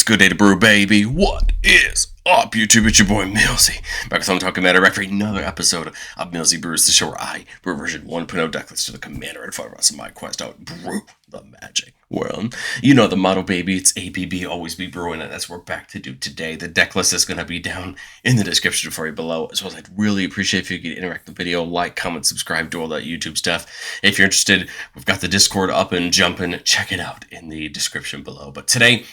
good day to brew, baby. What is up, YouTube? It's your boy, Millsy. Back with something talking about it for another episode of Millsy Brews, the show where I brew version 1.0 decklist to the commander and fire us in my quest out brew the magic world. You know the motto, baby. It's ABB, always be brewing, and that's what we're back to do today. The deck list is going to be down in the description for you below, as well as I'd really appreciate if you could interact with the video, like, comment, subscribe, do all that YouTube stuff. If you're interested, we've got the Discord up and jumping. Check it out in the description below. But today,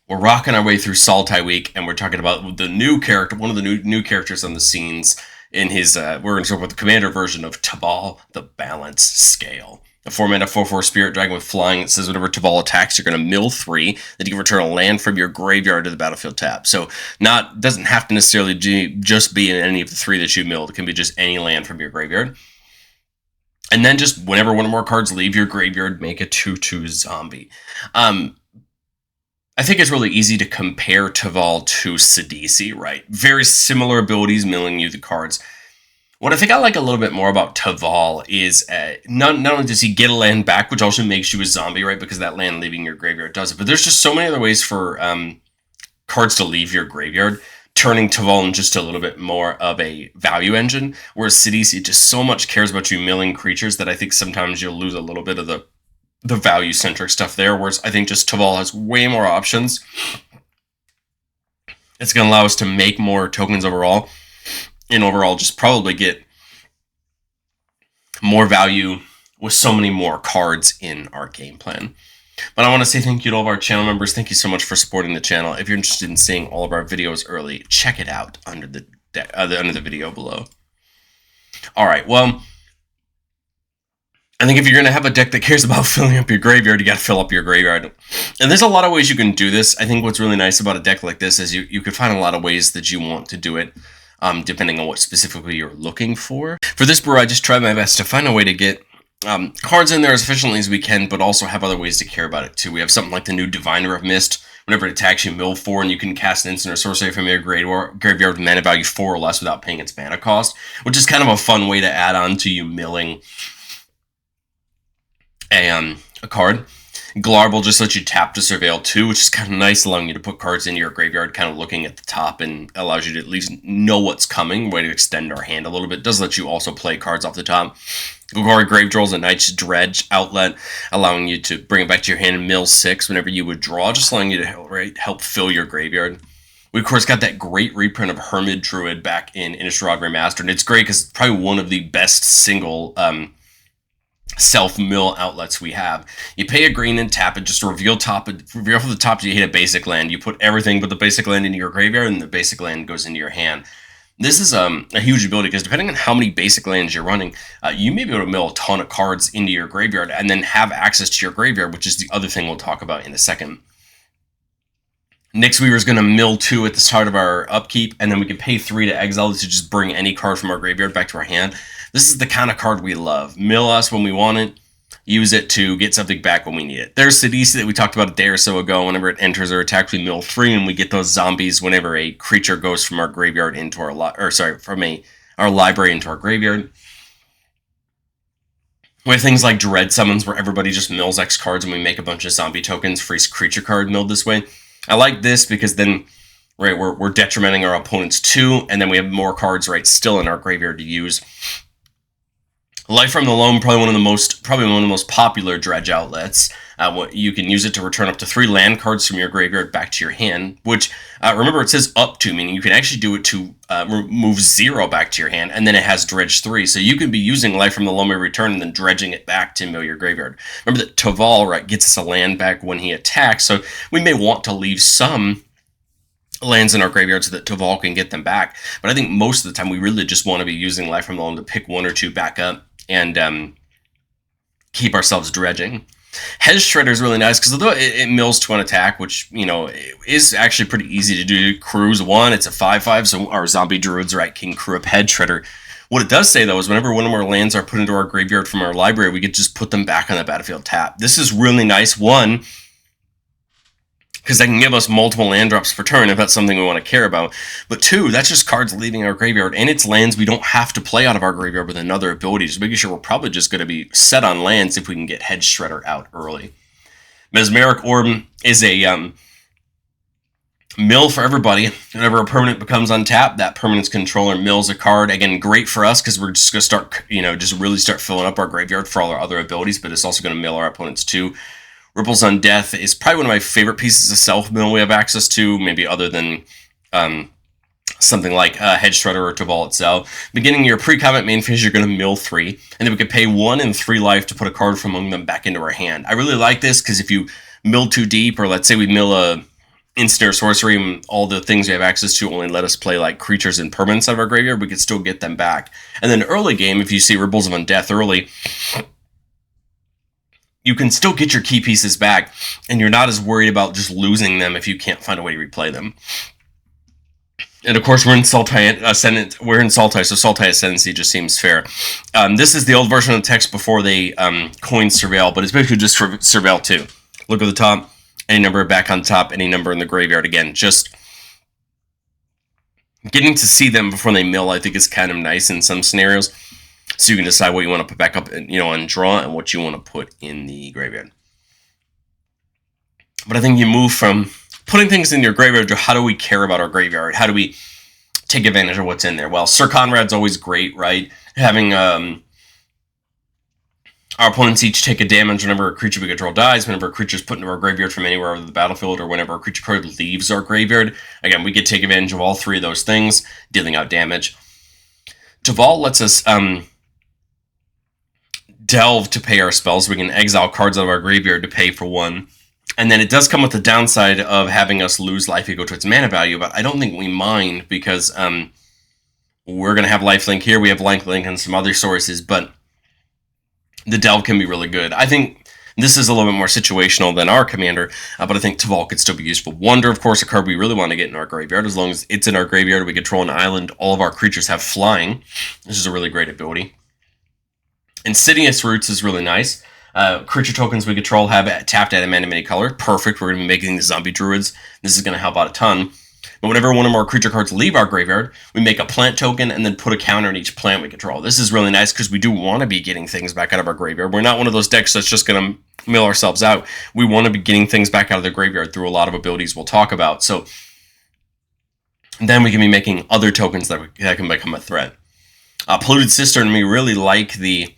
we're rocking our way through Sultai Week, and we're talking about the new character, one of the new characters on the scenes in his, we're going to talk about the commander version of Teval, the Balance Scale. A 4-mana 4/4 Spirit Dragon with flying that says whenever Teval attacks, you're going to mill 3, then you can return a land from your graveyard to the battlefield tab. So doesn't have to necessarily just be in any of the 3 that you milled. It can be just any land from your graveyard. And then just whenever one or more cards leave your graveyard, make a 2/2 zombie. I think it's really easy to compare Teval to Sidisi, right? Very similar abilities, milling you the cards. What I think I like a little bit more about Teval is not only does he get a land back, which also makes you a zombie, right? Because that land leaving your graveyard does it. But there's just so many other ways for cards to leave your graveyard, turning Teval in just a little bit more of a value engine. Whereas Sidisi just so much cares about you milling creatures that I think sometimes you'll lose a little bit of the value-centric stuff there, whereas I think just Teval has way more options. It's going to allow us to make more tokens overall, and overall just probably get more value with so many more cards in our game plan. But I want to say thank you to all of our channel members. Thank you so much for supporting the channel. If you're interested in seeing all of our videos early, check it out under the video below. All right, well, I think if you're going to have a deck that cares about filling up your graveyard, you got to fill up your graveyard. And there's a lot of ways you can do this. I think what's really nice about a deck like this is you can find a lot of ways that you want to do it, depending on what specifically you're looking for. For this brew, I just tried my best to find a way to get cards in there as efficiently as we can, but also have other ways to care about it too. We have something like the new Diviner of Mist. Whenever it attacks, you mill 4, and you can cast an instant or sorcery from your graveyard with mana value 4 or less without paying its mana cost, which is kind of a fun way to add on to you milling a card. Glarb will just let you tap to Surveil 2, which is kind of nice, allowing you to put cards into your graveyard, kind of looking at the top, and allows you to at least know what's coming, way to extend our hand a little bit. It does let you also play cards off the top. Golgari Gravedroll is a Night's Dredge outlet, allowing you to bring it back to your hand and mill 6 whenever you would draw, just allowing you to help fill your graveyard. We, of course, got that great reprint of Hermit Druid back in Innistrad Remastered, and it's great because it's probably one of the best single self-mill outlets we have. You pay a green and tap it, just to reveal from the top you hit a basic land. You put everything but the basic land into your graveyard, and the basic land goes into your hand. This is a huge ability, because depending on how many basic lands you're running, you may be able to mill a ton of cards into your graveyard, and then have access to your graveyard, which is the other thing we'll talk about in a second. Nyx Weaver is going to mill 2 at the start of our upkeep, and then we can pay 3 to exile to just bring any card from our graveyard back to our hand. This is the kind of card we love. Mill us when we want it, use it to get something back when we need it. There's Sidisi that we talked about a day or so ago. Whenever it enters or attacks, we mill 3, and we get those zombies whenever a creature goes from our graveyard into our our library into our graveyard. We have things like Dread Summons, where everybody just mills X cards, and we make a bunch of zombie tokens for each creature card milled this way. I like this because then, right, we're detrimenting our opponent's 2, and then we have more cards, right, still in our graveyard to use. Life from the Loam, probably one of the most popular dredge outlets. You can use it to return up to 3 land cards from your graveyard back to your hand, which, remember, it says up to, meaning you can actually do it to move 0 back to your hand, and then it has dredge 3. So you can be using Life from the Loam every turn and then dredging it back to mill your graveyard. Remember that Teval, right, gets us a land back when he attacks, so we may want to leave some lands in our graveyard so that Teval can get them back. But I think most of the time we really just want to be using Life from the Loam to pick 1 or 2 back up and keep ourselves dredging. Hedge Shredder is really nice because although it mills to an attack, which, you know, is actually pretty easy to do. Crew's 1, it's a 5/5, so our zombie druids, right, can crew up Hedge Shredder. What it does say, though, is whenever one of our lands are put into our graveyard from our library, we could just put them back on the battlefield tap. This is really nice, 1, because that can give us multiple land drops per turn if that's something we want to care about. But 2, that's just cards leaving our graveyard, and it's lands we don't have to play out of our graveyard with another ability, so making sure we're probably just going to be set on lands if we can get Hedge Shredder out early. Mesmeric Orb is a Mill for everybody. Whenever a permanent becomes untapped, that permanent's controller mills a card. Again, great for us because we're just going to start, just really start filling up our graveyard for all our other abilities, but it's also going to mill our opponents too. Ripples on Death is probably one of my favorite pieces of self-mill we have access to, maybe other than something like Hedge Shredder or Teval itself. Beginning your pre-combat main phase, you're going to mill 3, and then we could pay 1 and 3 life to put a card from among them back into our hand. I really like this because if you mill too deep, or let's say we mill a instant or sorcery, and all the things we have access to only let us play like creatures and permanents out of our graveyard, we could still get them back. And then early game, if you see Ripples of Undeath early, you can still get your key pieces back, and you're not as worried about just losing them if you can't find a way to replay them. And of course, we're in Sultai Ascendant. We're in Sultai, so Sultai Ascendancy just seems fair. This is the old version of the text before they coined Surveil, but it's basically just Surveil 2. Look at the top. Any number back on top, any number in the graveyard. Again, just getting to see them before they mill, I think, is kind of nice in some scenarios. So you can decide what you want to put back up, on draw, and what you want to put in the graveyard. But I think you move from putting things in your graveyard to how do we care about our graveyard? How do we take advantage of what's in there? Well, Sir Conrad's always great, right? Having our opponents each take a damage whenever a creature we control dies, whenever a creature is put into our graveyard from anywhere over the battlefield, or whenever a creature card leaves our graveyard. Again, we could take advantage of all 3 of those things, dealing out damage. Teval lets us delve to pay our spells. We can exile cards out of our graveyard to pay for 1. And then it does come with the downside of having us lose life equal to its mana value, but I don't think we mind because we're going to have lifelink here. We have lifelink and some other sources, but the delve can be really good. I think this is a little bit more situational than our commander, but I think Teval could still be useful. Wonder, of course, a card we really want to get in our graveyard. As long as it's in our graveyard, we control an island, all of our creatures have flying. This is a really great ability. Insidious Roots is really nice. Creature tokens we control have tapped adamant of any color. Perfect. We're going to be making the zombie druids. This is going to help out a ton. But whenever one or more creature cards leave our graveyard, we make a plant token and then put a counter on each plant we control. This is really nice because we do want to be getting things back out of our graveyard. We're not one of those decks that's just going to mill ourselves out. We want to be getting things back out of the graveyard through a lot of abilities we'll talk about. So then we can be making other tokens that can become a threat. Polluted Cistern, we really like the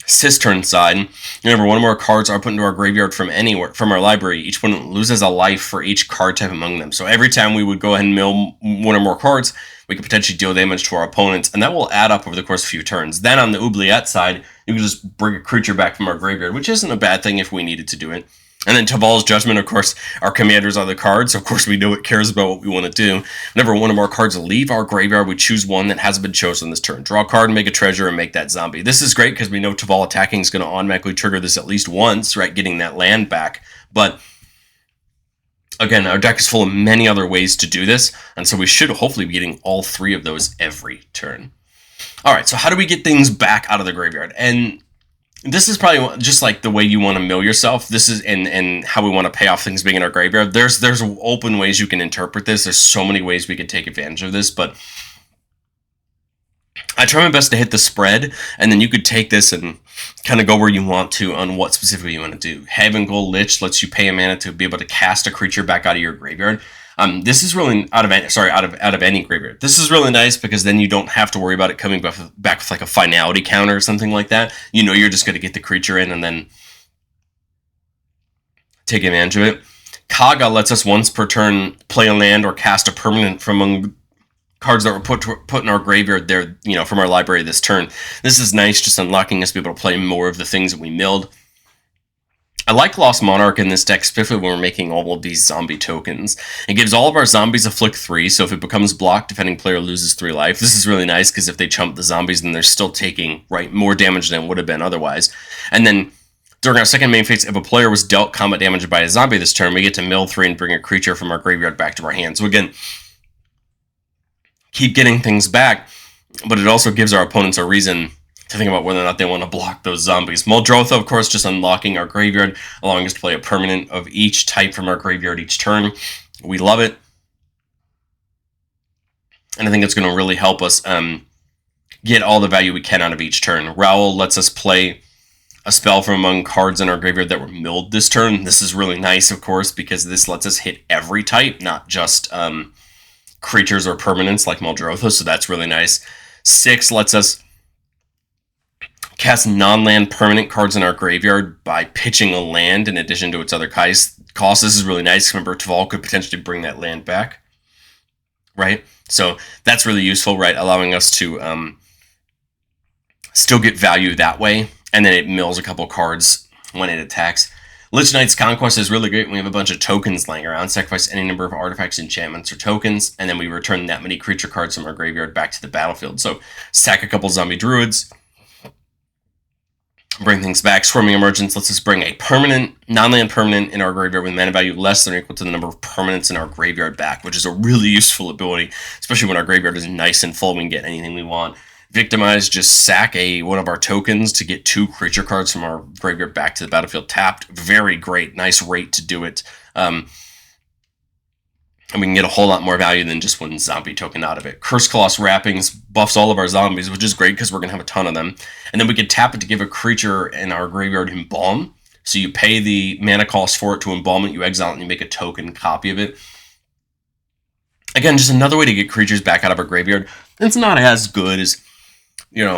Cistern side. Whenever one or more cards are put into our graveyard from anywhere from our library, each one loses a life for each card type among them. So every time we would go ahead and mill 1 or more cards, we could potentially deal damage to our opponents, and that will add up over the course of a few turns. Then on the Oubliette side, you can just bring a creature back from our graveyard, which isn't a bad thing if we needed to do it. And then Teval's Judgment, of course, our commanders are the cards, so of course we know it cares about what we want to do. Whenever one or more cards leave our graveyard, we choose one that hasn't been chosen this turn. Draw a card, make a treasure, and make that zombie. This is great because we know Teval attacking is going to automatically trigger this at least once, right, getting that land back. But again, our deck is full of many other ways to do this, and so we should hopefully be getting all 3 of those every turn. Alright, so how do we get things back out of the graveyard? And this is probably just like the way you want to mill yourself. This is and how we want to pay off things being in our graveyard. There's open ways you can interpret this. There's so many ways we could take advantage of this, but I try my best to hit the spread, and then you could take this and kind of go where you want to on what specifically you want to do. Haven Gold Lich lets you pay a mana to be able to cast a creature back out of your graveyard. This is really out of any graveyard. This is really nice because then you don't have to worry about it coming back with like a finality counter or something like that. You know you're just going to get the creature in and then take advantage of it. Kaga lets us once per turn play a land or cast a permanent from among cards that were put in our graveyard there, from our library this turn. This is nice, just unlocking us to be able to play more of the things that we milled. I like Lost Monarch in this deck, especially when we're making all of these zombie tokens. It gives all of our zombies a flick 3, so if it becomes blocked, defending player loses 3 life. This is really nice, because if they chump the zombies, then they're still taking more damage than it would have been otherwise. And then, during our second main phase, if a player was dealt combat damage by a zombie this turn, we get to mill 3 and bring a creature from our graveyard back to our hand. So again, keep getting things back, but it also gives our opponents a reason to think about whether or not they want to block those zombies. Muldrotha, of course, just unlocking our graveyard, allowing us to play a permanent of each type from our graveyard each turn. We love it. And I think it's going to really help us get all the value we can out of each turn. Raoul lets us play a spell from among cards in our graveyard that were milled this turn. This is really nice, of course, because this lets us hit every type, not just creatures or permanents like Muldrotha, so that's really nice. 6 lets us cast non-land permanent cards in our graveyard by pitching a land in addition to its other costs. This is really nice. Remember, Teval could potentially bring that land back, right? So that's really useful, right? Allowing us to still get value that way, and then it mills a couple cards when it attacks. Lich Knight's Conquest is really great. We have a bunch of tokens laying around. Sacrifice any number of artifacts, enchantments, or tokens, and then we return that many creature cards from our graveyard back to the battlefield. So sack a couple zombie druids, bring things back. Swarming Emergence lets us bring a permanent, non-land permanent in our graveyard with mana value less than or equal to the number of permanents in our graveyard back, which is a really useful ability, especially when our graveyard is nice and full. We can get anything we want. Victimize, just sack one of our tokens to get 2 creature cards from our graveyard back to the battlefield tapped. Very great, nice rate to do it. And we can get a whole lot more value than just 1 zombie token out of it. Curse Colossus Wrappings buffs all of our zombies, which is great because we're going to have a ton of them. And then we can tap it to give a creature in our graveyard Embalm. So you pay the mana cost for it to embalm it, you exile it, and you make a token copy of it. Again, just another way to get creatures back out of our graveyard. It's not as good as,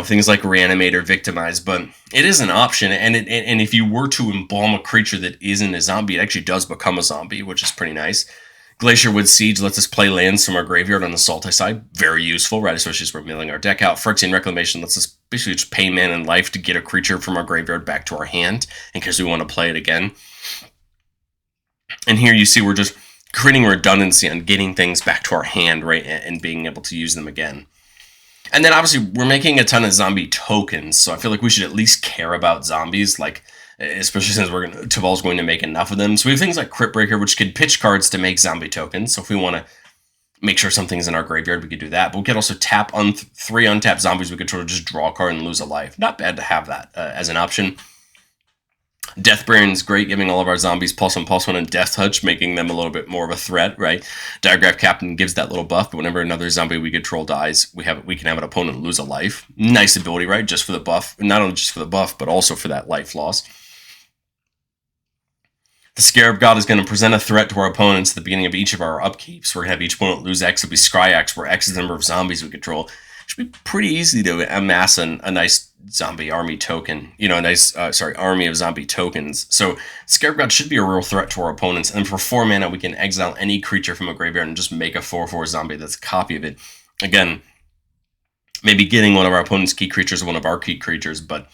things like Reanimate or Victimize, but it is an option. And if you were to embalm a creature that isn't a zombie, it actually does become a zombie, which is pretty nice. Glacierwood Siege lets us play lands from our graveyard on the Sultai side. Very useful, right? Especially as we're milling our deck out. Phyrexian Reclamation lets us basically just pay mana and life to get a creature from our graveyard back to our hand in case we want to play it again. And here you see we're just creating redundancy on getting things back to our hand, right? And being able to use them again. And then obviously we're making a ton of zombie tokens, so I feel like we should at least care about zombies, like especially since Teval's going to make enough of them. So we have things like Crypt Breaker, which could pitch cards to make zombie tokens. So if we want to make sure something's in our graveyard, we could do that. But we could also tap on 3 untapped zombies. We could sort of just draw a card and lose a life. Not bad to have that as an option. Deathbrain's great, giving all of our zombies +1/+1 and Death Touch, making them a little bit more of a threat, right? Diagraph Captain gives that little buff, but whenever another zombie we control dies, we can have an opponent lose a life. Nice ability, right? Just for the buff. Not only just for the buff, but also for that life loss. The Scarab God is going to present a threat to our opponents at the beginning of each of our upkeeps. We're going to have each opponent lose X. It'll be Scryax, where X is the number of zombies we control. It should be pretty easy to amass a nice zombie army token. Army of zombie tokens. So Scarab God should be a real threat to our opponents. And for 4 mana, we can exile any creature from a graveyard and just make a 4/4 zombie that's a copy of it. Again, maybe getting one of our opponent's key creatures or one of our key creatures, but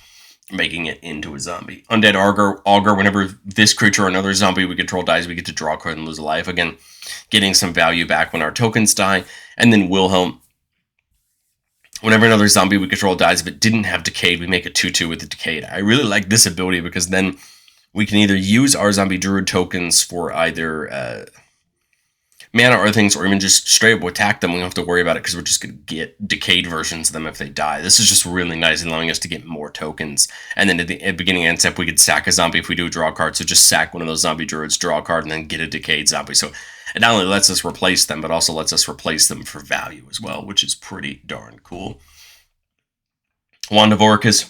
making it into a zombie. Undead Augur, whenever this creature or another zombie we control dies, we get to draw a card and lose a life. Again, getting some value back when our tokens die. And then Wilhelm, whenever another zombie we control dies, if it didn't have Decayed, we make a 2/2 with the Decayed. I really like this ability because then we can either use our zombie druid tokens for either mana or things, or even just straight up attack them. We don't have to worry about it because we're just going to get decayed versions of them if they die. This is just really nice, allowing us to get more tokens. And then at the beginning and end step, we could sack a zombie if we do draw a card. So just sack one of those zombie druids, draw a card, and then get a decayed zombie. So it not only lets us replace them, but also lets us replace them for value as well, which is pretty darn cool. Wand of Orcus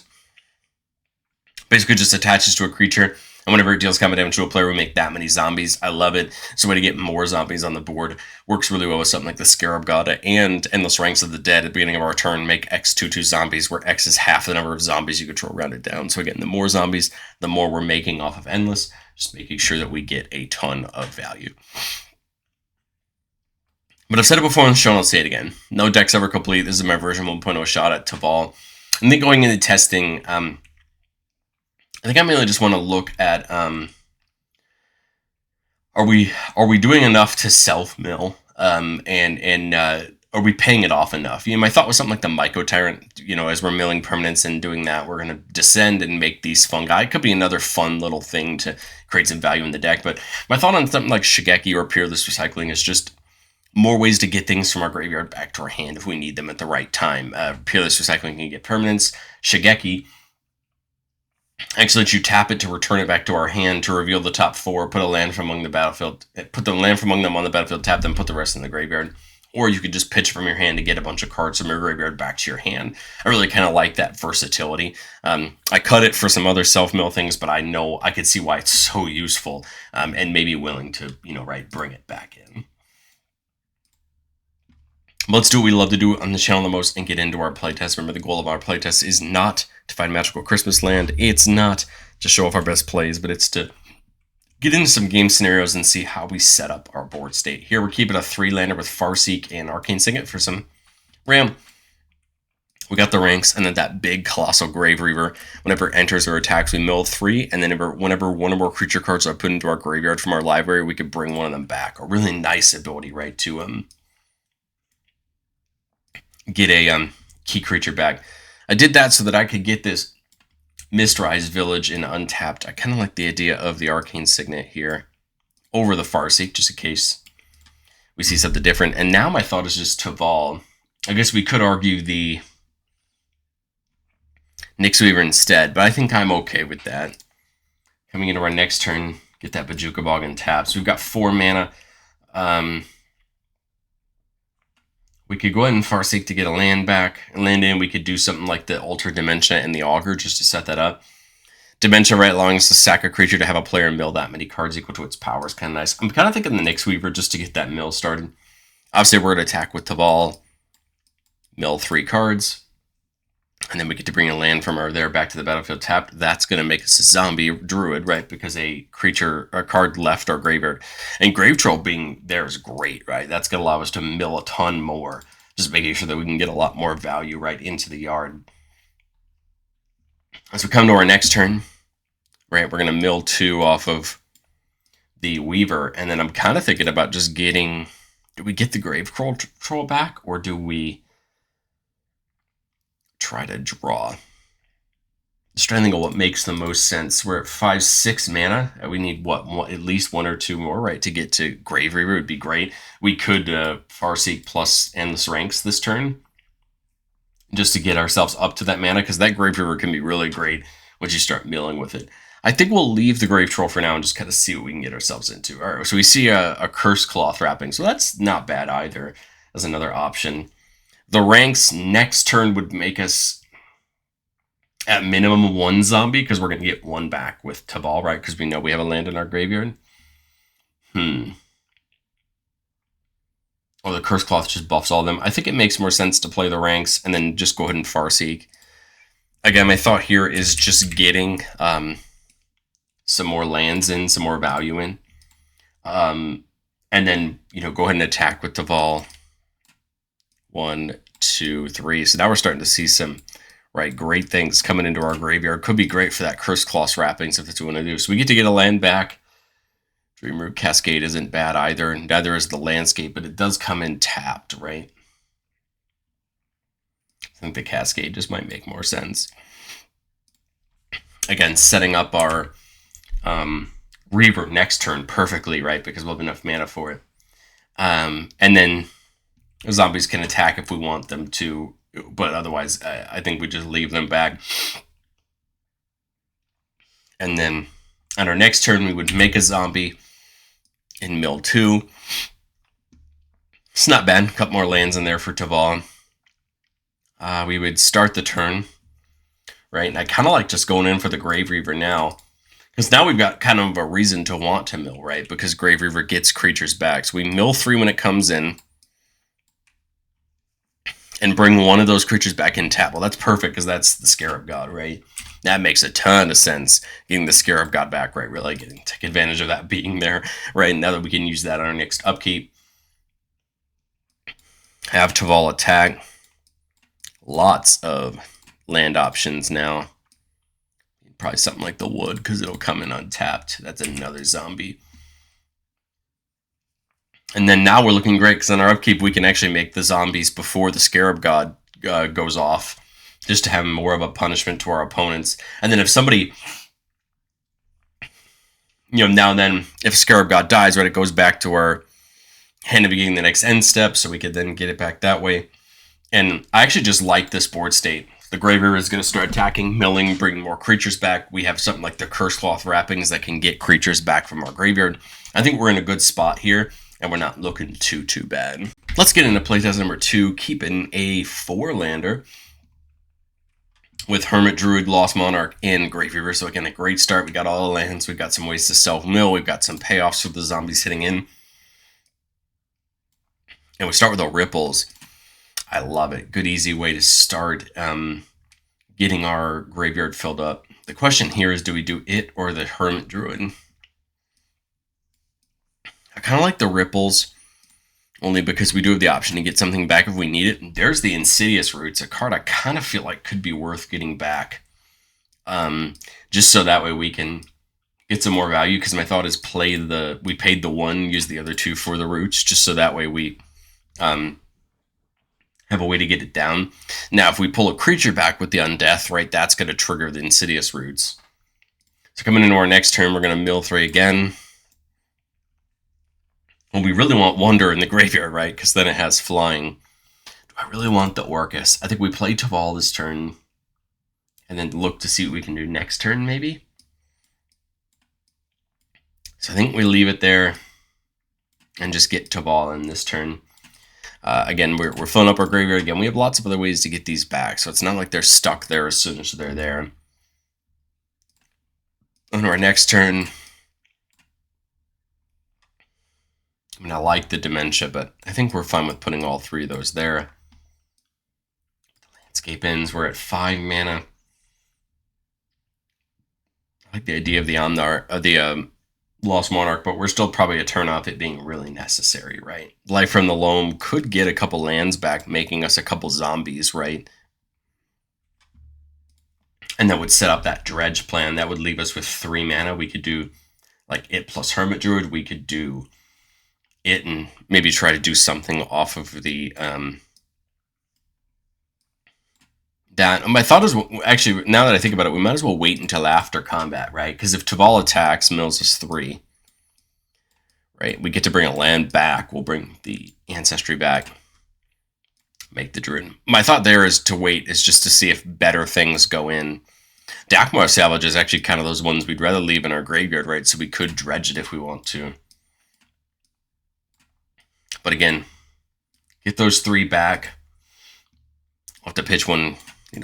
basically just attaches to a creature, and whenever it deals combat damage to a player, we make that many zombies. I love it. It's a way to get more zombies on the board. Works really well with something like the Scarab God and Endless Ranks of the Dead. At the beginning of our turn, make X 2/2 zombies, where X is half the number of zombies you control rounded down. So again, the more zombies, the more we're making off of Endless, just making sure that we get a ton of value. But I've said it before on the show, and I'll say it again. No deck's ever complete. This is my version 1.0 shot at Teval. And then going into testing, I think I mainly just want to look at are we doing enough to self-mill, and are we paying it off enough? My thought was something like the Myco Tyrant. As we're milling permanents and doing that, we're going to descend and make these fungi. It could be another fun little thing to create some value in the deck. But my thought on something like Shigeki or Peerless Recycling is just more ways to get things from our graveyard back to our hand if we need them at the right time. Peerless Recycling can get permanents. Shigeki actually lets you tap it to return it back to our hand to reveal the top 4, put a land from among the battlefield, put the land from among them on the battlefield, tap them, put the rest in the graveyard. or you could just pitch from your hand to get a bunch of cards from your graveyard back to your hand. I really kind of like that versatility. I cut it for some other self-mill things, but I know I could see why it's so useful, and maybe willing to, bring it back in. Let's do what we love to do on the channel the most and get into our playtest. Remember, the goal of our playtest is not to find magical Christmas land. It's not to show off our best plays, but it's to get into some game scenarios and see how we set up our board state. Here we're keeping a 3-lander with Farseek and Arcane Signet for some RAM. We got the ranks, and then that big Colossal Grave Reaver. Whenever it enters or attacks, we mill 3, and then whenever one or more creature cards are put into our graveyard from our library, we could bring one of them back. A really nice ability, right, to get a key creature back. I did that so that I could get this Mistrise Village in untapped. I kind of like the idea of the Arcane Signet here over the Farseek, just in case we see something different. And now my thought is just Teval. I guess we could argue the Nyx Weaver instead, but I think I'm okay with that. Coming into our next turn, get that Bojuka Bog and tap. So we've got 4 mana. We could go ahead and Farseek to get a land back. And land in, we could do something like the Alter Dementia and the Augur just to set that up. Dementia, right, allowing us to sack a creature to have a player mill that many cards equal to its power is kind of nice. I'm kind of thinking the Nyx Weaver just to get that mill started. Obviously, we're going to attack with Teval, mill 3 cards. And then we get to bring a land from our there back to the battlefield tapped. That's going to make us a zombie druid, right? Because a card left our graveyard. And Grave Troll being there is great, right? That's going to allow us to mill a ton more. Just making sure that we can get a lot more value right into the yard. As we come to our next turn, right, we're going to mill 2 off of the Weaver. And then I'm kind of thinking about just getting... Do we get the Grave Troll back? Or do we try to draw? Just trying to think of what makes the most sense. We're at 5-6 mana. We need what, at least 1 or 2 more, right, to get to Grave Reaver would be great. We could Farseek plus Endless Ranks this turn, just to get ourselves up to that mana, because that Grave Reaver can be really great once you start milling with it. I think we'll leave the Grave Troll for now and just kind of see what we can get ourselves into. All right, so we see a Curse Cloth Wrapping, so that's not bad either as another option. The ranks next turn would make us at minimum 1 zombie, because we're going to get 1 back with Teval, right? Because we know we have a land in our graveyard. Oh, the Curse Cloth just buffs all of them. I think it makes more sense to play the ranks and then just go ahead and Farseek. Again, my thought here is just getting some more lands in, some more value in. And then, go ahead and attack with Teval. 1, 2, 3. So now we're starting to see some great things coming into our graveyard. Could be great for that Curse Cloth Wrappings if that's what we want to do. So we get to get a land back. Dreamroot Cascade isn't bad either. Neither is the Landscape, but it does come in tapped, right? I think the Cascade just might make more sense. Again, setting up our Reaver next turn perfectly, right? Because we'll have enough mana for it. And then zombies can attack if we want them to, but otherwise, I think we just leave them back. And then on our next turn, we would make a zombie in mill 2. It's not bad. A couple more lands in there for Teval. We would start the turn, right? And I kind of like just going in for the Grave Reaver now, because now we've got kind of a reason to want to mill, right? Because Grave Reaver gets creatures back. So we mill 3 when it comes in, and bring one of those creatures back in tap. Well, that's perfect, because that's the Scarab God, right? That makes a ton of sense, getting the Scarab God back, right? Really take advantage of that being there, right? Now that we can use that on our next upkeep. Have Teval attack. Lots of land options now. Probably something like the Wood, because it'll come in untapped. That's another zombie. And then now we're looking great, because on our upkeep, we can actually make the zombies before the Scarab God goes off, just to have more of a punishment to our opponents. And then if somebody, now and then, if Scarab God dies, right, it goes back to our hand to beginning the next end step, so we could then get it back that way. And I actually just like this board state. The Grave Reaver is going to start attacking, milling, bringing more creatures back. We have something like the Curse Cloth Wrappings that can get creatures back from our graveyard. I think we're in a good spot here, and we're not looking too bad. Let's get into playtest number 2, keeping a 4-lander with Hermit Druid, Lost Monarch, and Grave Reaver. So again, a great start. We got all the lands. We've got some ways to self-mill. We've got some payoffs for the zombies hitting in. And we start with the Ripples. I love it. Good, easy way to start getting our graveyard filled up. The question here is, do we do it or the Hermit Druid? I kind of like the Ripples, only because we do have the option to get something back if we need it. There's the Insidious Roots, a card I kind of feel like could be worth getting back. Just so that way we can get some more value, because my thought is we paid the 1, use the other 2 for the Roots, just so that way we have a way to get it down. Now, if we pull a creature back with the Undeath, right, that's going to trigger the Insidious Roots. So coming into our next turn, we're going to mill 3 again. Well, we really want Wonder in the graveyard, right, because then it has flying. Do I really want the Orcus? I think we play Teval this turn, and then look to see what we can do next turn, maybe? So I think we leave it there and just get Teval in this turn. Again, we're filling up our graveyard again. We have lots of other ways to get these back, so it's not like they're stuck there as soon as they're there. On our next turn, I mean, I like the Dementia, but I think we're fine with putting all 3 of those there. The Landscape ends. We're at 5 mana. I like the idea of the Lost Monarch, but we're still probably a turn off it being really necessary, right? Life from the Loam could get a couple lands back, making us a couple zombies, right? And that would set up that Dredge plan. That would leave us with 3 mana. We could do like it plus Hermit Druid. We could do it and maybe try to do something off of the that. My thought is, actually, now that I think about it, we might as well wait until after combat, right? Because if Teval attacks, mills us 3, right? We get to bring a land back. We'll bring the Ancestry back. Make the Druid. My thought there is to wait, is just to see if better things go in. Dakmar Salvage is actually kind of those ones we'd rather leave in our graveyard, right? So we could dredge it if we want to. But again, get those 3 back. We'll have to pitch one,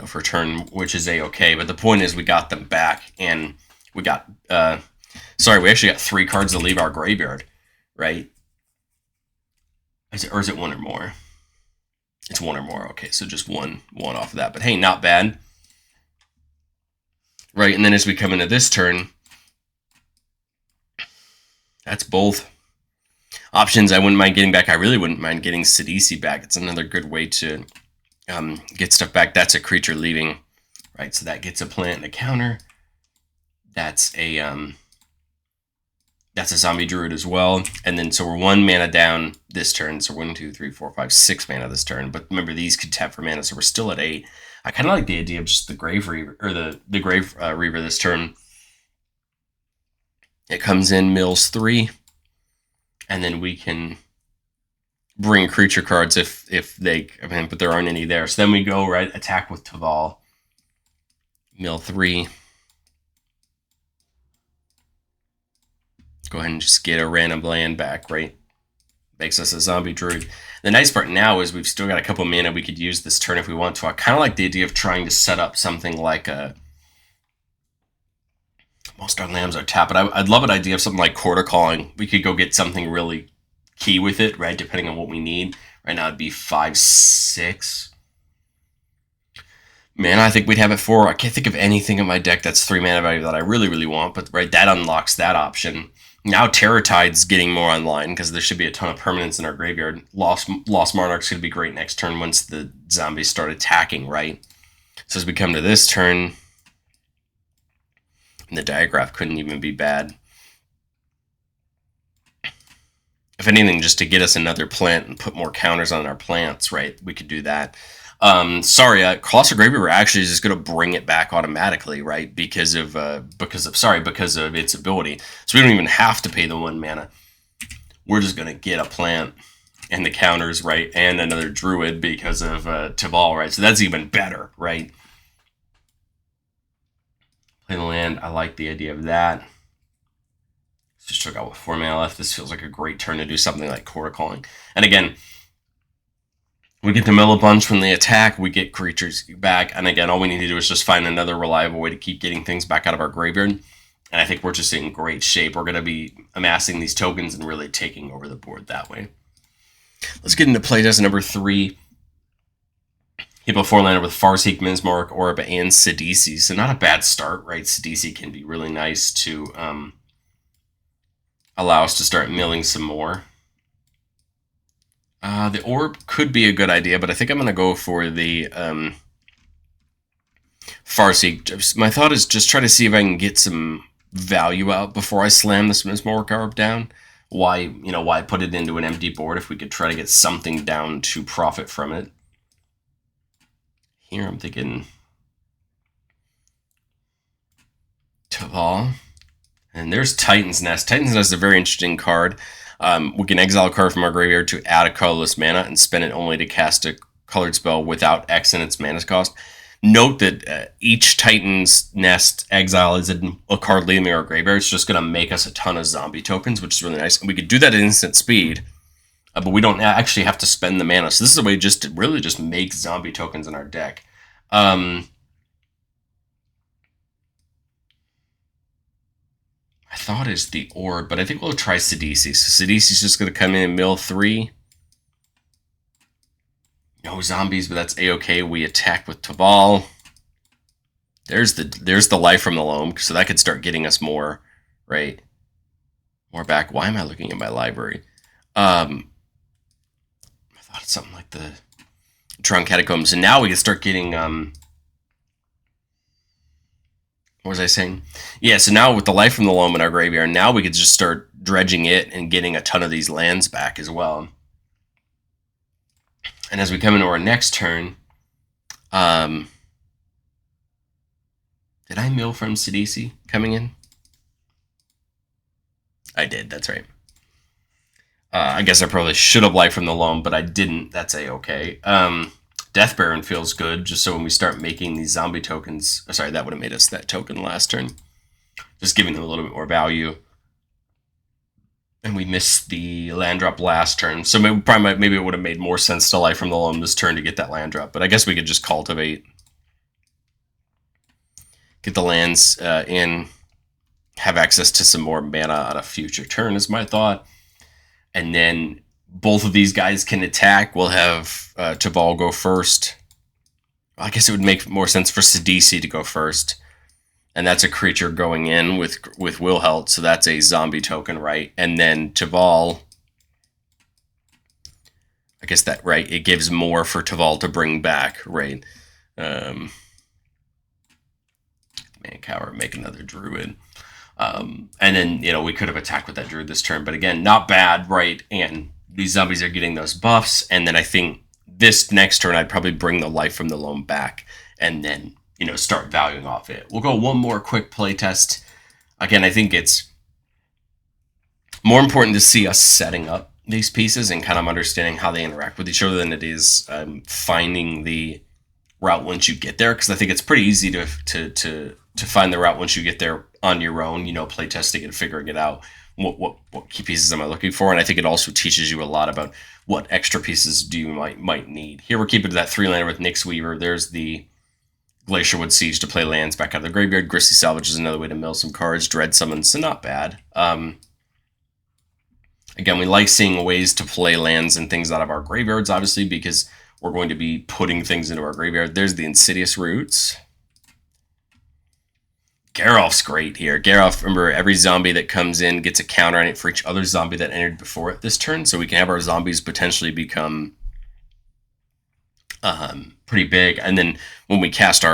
for turn, which is a-okay. But the point is we got them back, and we got, we actually got 3 cards to leave our graveyard, right? Or is it 1 or more? It's 1 or more. Okay, so just one off of that. But hey, not bad. Right, and then as we come into this turn, that's both options I wouldn't mind getting back. I really wouldn't mind getting Sidisi back. It's another good way to get stuff back. That's a creature leaving, right? So that gets a plant and a counter. That's a zombie druid as well. And then so we're 1 mana down this turn. So 1, 2, 3, 4, 5, 6 mana this turn. But remember, these could tap for mana, so we're still at 8. I kind of like the idea of just the Grave Reaver, or the Grave Reaver this turn. It comes in, mills 3, and then we can bring creature cards if they come in, but there aren't any there. So then we go, right, attack with Teval, mill 3. Go ahead and just get a random land back, right? Makes us a zombie druid. The nice part now is we've still got a couple mana we could use this turn if we want to. I kind of like the idea of trying to set up something like a... Most our lambs are tapped, but I'd love an idea of something like Quarter Calling. We could go get something really key with it, right? Depending on what we need. Right now it'd be 5, 6. Man, I think we'd have it 4. I can't think of anything in my deck that's 3 mana value that I really, really want, but right, that unlocks that option. Now Terror Tide's getting more online because there should be a ton of permanents in our graveyard. Lost Monarch's going to be great next turn once the zombies start attacking, right? So as we come to this turn, the Diagraph couldn't even be bad. If anything, just to get us another plant and put more counters on our plants, right? We could do that. Colossal Grave Reaver actually is just going to bring it back automatically, right? Because of its ability. So we don't even have to pay the 1 mana. We're just going to get a plant and the counters, right? And another druid because of Teval, right? So that's even better, right? Play the land. I like the idea of that. Just took out with 4 mana left. This feels like a great turn to do something like Quarter Calling. And again, We get to mill a bunch when they attack, we get creatures back, and again, all we need to do is just find another reliable way to keep getting things back out of our graveyard. And I think we're just in great shape. We're going to be amassing these tokens and really taking over the board that way. Let's get into playtest number 3. Hippo 4-lander with Farseek, Mizmark, Orb, and Sidisi. So not a bad start, right? Sidisi can be really nice to allow us to start milling some more. The Orb could be a good idea, but I think I'm going to go for the Farseek. My thought is just try to see if I can get some value out before I slam this Mizmark Orb down. Why put it into an empty board if we could try to get something down to profit from it? Here I'm thinking Teval. And there's Titan's Nest. Titan's Nest is a very interesting card. We can exile a card from our graveyard to add a colorless mana and spend it only to cast a colored spell without X in its mana cost. Note that each Titan's Nest exile is a card leaving our graveyard. It's just going to make us a ton of zombie tokens, which is really nice. And we could do that at instant speed, but we don't actually have to spend the mana. So this is a way just to really just make zombie tokens in our deck. I thought is the Orb, but I think we'll try Sidisi. So Sidisi's just going to come in and mill 3. No zombies, but that's a-okay. We attack with Teval. There's the Life from the Loam, so that could start getting us more, right? More back. Why am I looking at my library? I thought it's something like the Tron Catacombs, and now we can start getting what was I saying? Yeah, so now with the Life from the Loam in our graveyard, now we could just start dredging it and getting a ton of these lands back as well. And as we come into our next turn, did I mill from Sidisi coming in? I did, that's right. I guess I probably should have Life from the Loam, but I didn't. That's a-okay. Death Baron feels good, just so when we start making these zombie tokens... Sorry, that would have made us that token last turn. Just giving them a little bit more value. And we missed the land drop last turn, so maybe it would have made more sense to Life from the Loam this turn to get that land drop, but I guess we could just cultivate. Get the lands in, have access to some more mana on a future turn is my thought. And then both of these guys can attack. We'll have Teval go first. I guess it would make more sense for Sidisi to go first. And that's a creature going in with Wilhelt, so that's a zombie token, right? And then Teval, I guess that, right, it gives more for Teval to bring back, right? Mancower, make another Druid. And then, we could have attacked with that Druid this turn, but again, not bad, right? And these zombies are getting those buffs, and then I think this next turn I'd probably bring the Life from the Loam back, and then, start valuing off it. We'll go one more quick playtest. Again, I think it's more important to see us setting up these pieces and kind of understanding how they interact with each other than it is finding the route once you get there, because I think it's pretty easy to find the route once you get there on your own, playtesting and figuring it out. What key pieces am I looking for? And I think it also teaches you a lot about what extra pieces do you might need. Here we're keeping to that 3-lander with Nyx Weaver. There's the Glacierwood Siege to play lands back out of the graveyard. Gristly Salvage is another way to mill some cards. Dread Summon, so not bad. Again, we like seeing ways to play lands and things out of our graveyards, obviously, because we're going to be putting things into our graveyard. There's the Insidious Roots. Geralf's great here. Geralf, remember, every zombie that comes in gets a counter on it for each other zombie that entered before it this turn, so we can have our zombies potentially become pretty big. And then when we cast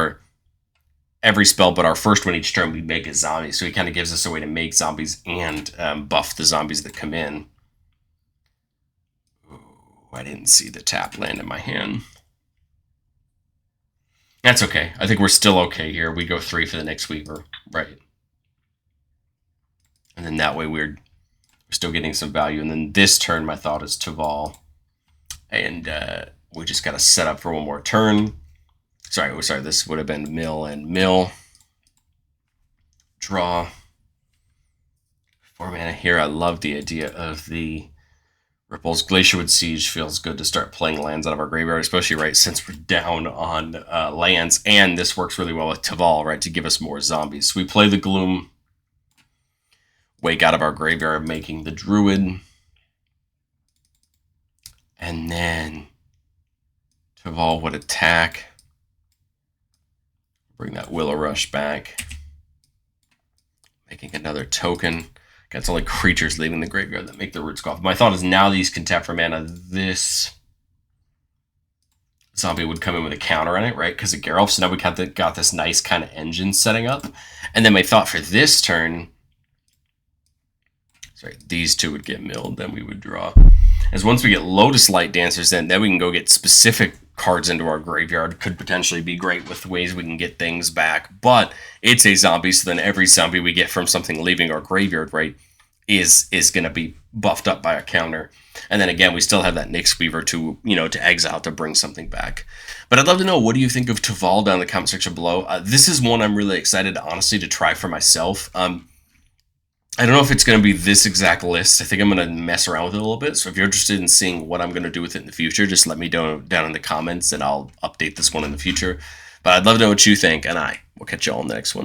every spell but our first one each turn, we make a zombie, so he kind of gives us a way to make zombies and buff the zombies that come in. Ooh, I didn't see the tap land in my hand. That's okay. I think we're still okay here. We go 3 for the Nyx Weaver, right? And then that way we're still getting some value. And then this turn, my thought is Teval. And we just got to set up for one more turn. Sorry, this would have been mill and mill. Draw. 4 mana here. I love the idea of the Ripple's Glacierwood Siege feels good to start playing lands out of our graveyard, especially right since we're down on lands. And this works really well with Teval, right, to give us more zombies. So we play the Gloom, Wake out of our graveyard, making the Druid. And then Teval would attack. Bring that Willow Rush back. Making another token. It's only creatures leaving the graveyard that make the roots go off. My thought is now these can tap for mana. This zombie would come in with a counter on it, right? Because of Geralt. So now we got this nice kind of engine setting up. And then my thought for this turn, sorry, these two would get milled. Then we would draw. As once we get Lotus Light Dancers in, then we can go get specific cards into our graveyard. Could potentially be great with ways we can get things back. But it's a zombie, so then every zombie we get from something leaving our graveyard, right, is going to be buffed up by a counter. And then again, we still have that Nyx Weaver to, to exile to bring something back. But I'd love to know, what do you think of Teval down in the comment section below? This is one I'm really excited, honestly, to try for myself. I don't know if it's going to be this exact list. I think I'm going to mess around with it a little bit. So if you're interested in seeing what I'm going to do with it in the future, just let me know down in the comments and I'll update this one in the future. But I'd love to know what you think, and I will catch you all in the next one.